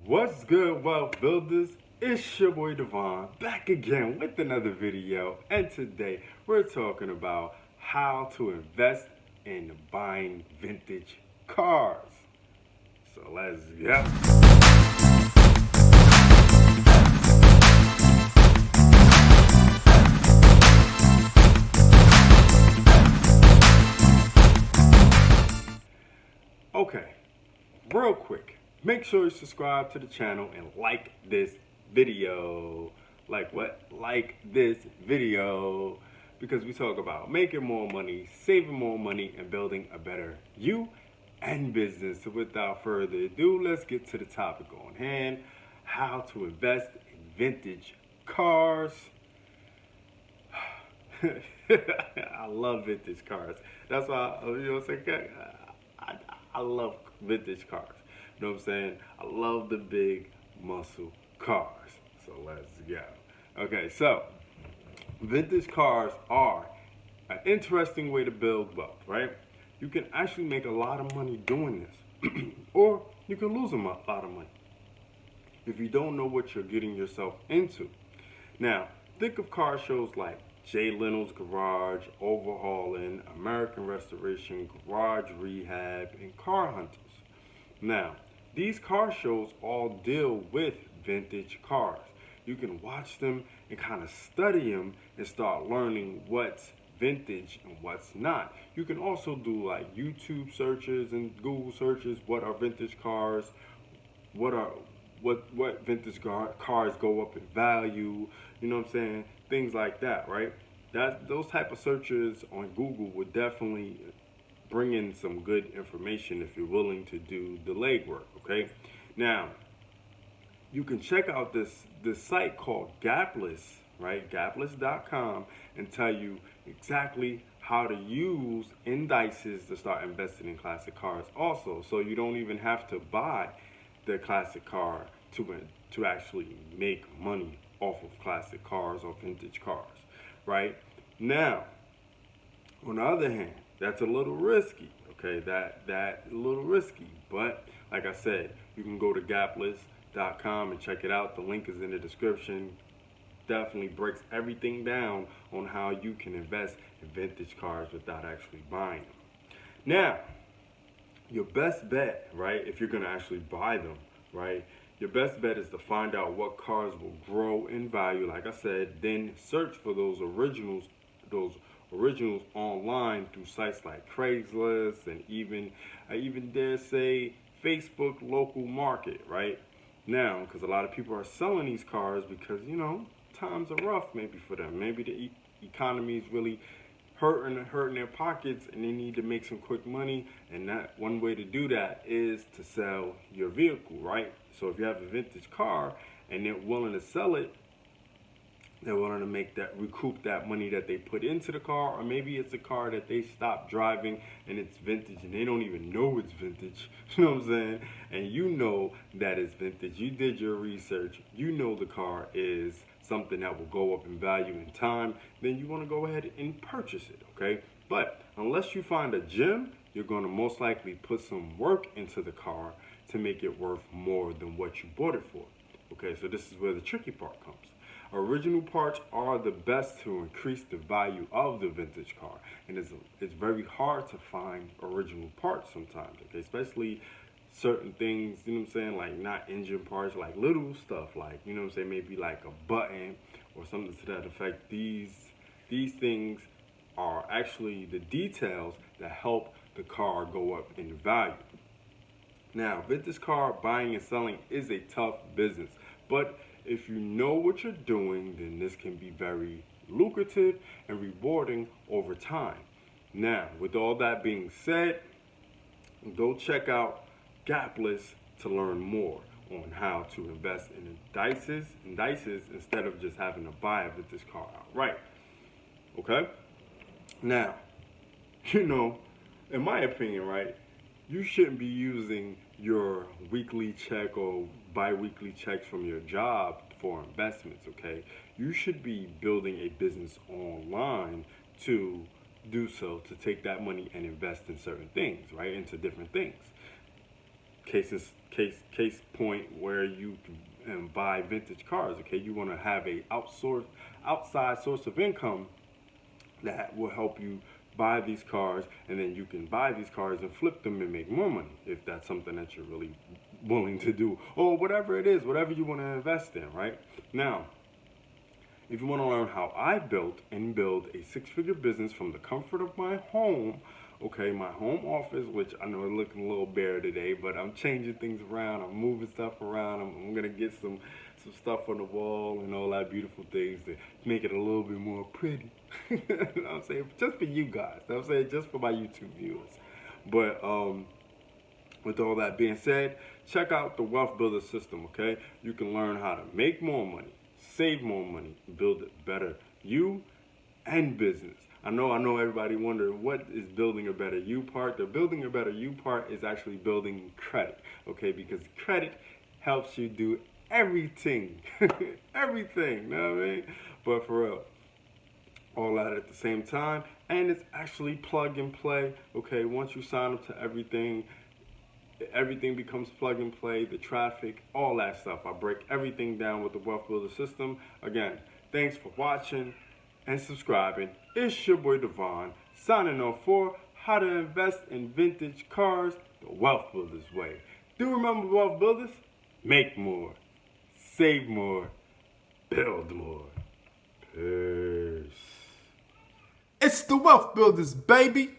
What's good, wealth builders? It's your boy Devon back again with another video, and today we're talking about how to invest in buying vintage cars. So let's go. Okay, real quick, make sure you subscribe to the channel and like this video. Like what? Like this video. Because we talk about making more money, saving more money, and building a better you and business. So without further ado, let's get to the topic on hand. How to invest in vintage cars. I love vintage cars. That's why, I'm saying? I love vintage cars. You know what I'm saying? I love the big muscle cars. So let's go. Okay, so vintage cars are an interesting way to build wealth, right? You can actually make a lot of money doing this, or you can lose a lot of money if you don't know what you're getting yourself into. Now, think of car shows like Jay Leno's Garage, Overhauling, American Restoration, Garage Rehab, and Car Hunters. Now, these car shows all deal with vintage cars. You can watch them and kind of study them and start learning what's vintage and what's not. You can also do like YouTube searches and Google searches. What are vintage cars? What vintage cars go up in value? You know what I'm saying? Things like that, right? Those type of searches on Google would definitely bring in some good information if you're willing to do the legwork. Okay, now you can check out this site called Gapless, right? Gapless.com, and tell you exactly how to use indices to start investing in classic cars also. So you don't even have to buy the classic car to actually make money off of classic cars or vintage cars, right? Now, on the other hand, that's a little risky, okay? That a little risky, but like I said, you can go to Gapless.com and check it out. The link is in the description. Definitely breaks everything down on how you can invest in vintage cars without actually buying them. Now, your best bet, right, if you're going to actually buy them, right, your best bet is to find out what cars will grow in value, like I said, then search for those originals online through sites like Craigslist and I even dare say Facebook local market, right? Now, because a lot of people are selling these cars because, times are rough maybe for them. Maybe the economy is really hurting their pockets and they need to make some quick money, and that one way to do that is to sell your vehicle, right? So if you have a vintage car and they're willing to sell it, they're willing to recoup that money that they put into the car, or maybe it's a car that they stopped driving and it's vintage and they don't even know it's vintage. You know what I'm saying? And you know that it's vintage. You did your research. You know the car is something that will go up in value in time. Then you want to go ahead and purchase it, okay? But unless you find a gem, you're going to most likely put some work into the car to make it worth more than what you bought it for. Okay, so this is where the tricky part comes. Original parts are the best to increase the value of the vintage car, and it's very hard to find original parts sometimes, okay? Especially certain things, you know what I'm saying, like not engine parts, like little stuff, like, you know what I'm saying, maybe like a button or something to that effect. These things are actually the details that help the car go up in value. Now, vintage car buying and selling is a tough business, but if you know what you're doing, then this can be very lucrative and rewarding over time. Now, with all that being said, go check out Gapless to learn more on how to invest in indices instead of just having to buy a vintage car outright. Okay? Now, in my opinion, right, you shouldn't be using your weekly check or bi-weekly checks from your job for investments, okay? You should be building a business online to do so, to take that money and invest in certain things, right? Into different things. case point where you can buy vintage cars. Okay, you want to have a outside source of income that will help you buy these cars, and then you can buy these cars and flip them and make more money if that's something that you're really willing to do, or whatever it is, whatever you want to invest in. Right now, if you want to learn how I built and build a six-figure business from the comfort of my home, okay, my home office, which I know is looking a little bare today, but I'm changing things around, I'm moving stuff around, I'm going to get some stuff on the wall and all that beautiful things to make it a little bit more pretty. You know what I'm saying? Just for you guys. You know what I'm saying? Just for my YouTube viewers. But with all that being said, check out the Wealth Builder system, okay? You can learn how to make more money, save more money, build it better. You and business. I know everybody wondering what is building a better you part. The building a better you part is actually building credit, okay? Because credit helps you do everything. Everything, you know what I mean? But for real, all that at the same time, and it's actually plug and play, okay? Once you sign up to everything becomes plug and play, the traffic, all that stuff. I break everything down with the Wealth Builder system. Again, thanks for watching and subscribing. It's your boy Devon, signing off for how to invest in vintage cars the Wealth Builders way. Do remember, Wealth Builders? Make more, save more, build more. Peace. It's the Wealth Builders, baby.